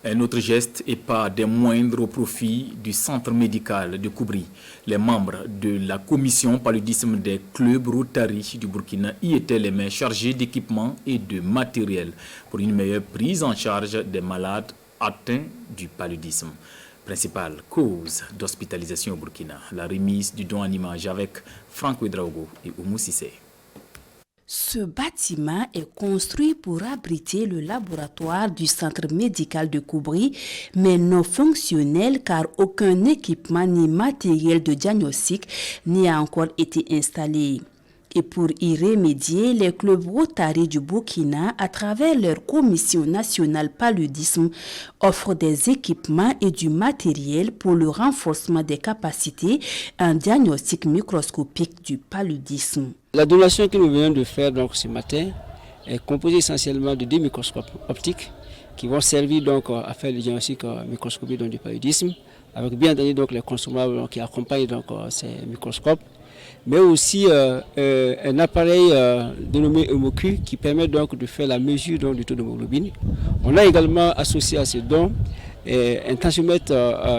Un autre geste et pas des moindres au profit du centre médical de Koubri. Les membres de la commission paludisme des clubs Rotary du Burkina y étaient les mains chargées d'équipements et de matériel pour une meilleure prise en charge des malades atteints du paludisme. Principale cause d'hospitalisation au Burkina, la remise du don en image avec Franck Ouedraogo et Oumou Sissé. Ce bâtiment est construit pour abriter le laboratoire du centre médical de Koubri, mais non fonctionnel car aucun équipement ni matériel de diagnostic n'a encore été installé. Et pour y remédier, les clubs Rotary du Burkina, à travers leur commission nationale paludisme, offrent des équipements et du matériel pour le renforcement des capacités en diagnostic microscopique du paludisme. La donation que nous venons de faire donc, ce matin est composée essentiellement de 2 microscopes optiques qui vont servir donc, à faire le diagnostic microscopique du paludisme, avec bien entendu donc, les consommables qui accompagnent donc, ces microscopes, mais aussi un appareil dénommé Hemocu qui permet donc de faire la mesure donc, du taux d'hémoglobine. On a également associé à ce don un tensiomètre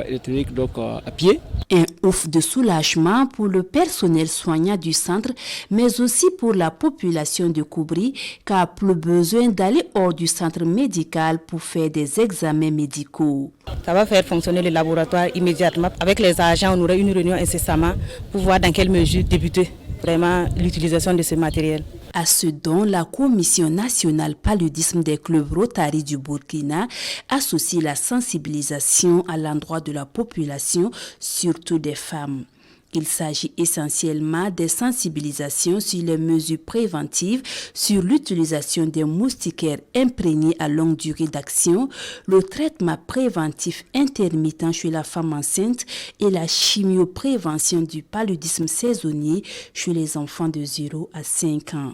électronique donc, à pied. Un ouf de soulagement pour le personnel soignant du centre, mais aussi pour la population de Koubri, qui a plus besoin d'aller hors du centre médical pour faire des examens médicaux. Ça va faire fonctionner le laboratoire immédiatement. Avec les agents, on aurait une réunion incessamment pour voir dans quelle mesure débuter vraiment l'utilisation de ce matériel. À ce don, la Commission nationale paludisme des clubs Rotary du Burkina associe la sensibilisation à l'endroit de la population, surtout des femmes. Il s'agit essentiellement des sensibilisations sur les mesures préventives, sur l'utilisation des moustiquaires imprégnés à longue durée d'action, le traitement préventif intermittent chez la femme enceinte et la chimioprévention du paludisme saisonnier chez les enfants de 0 à 5 ans.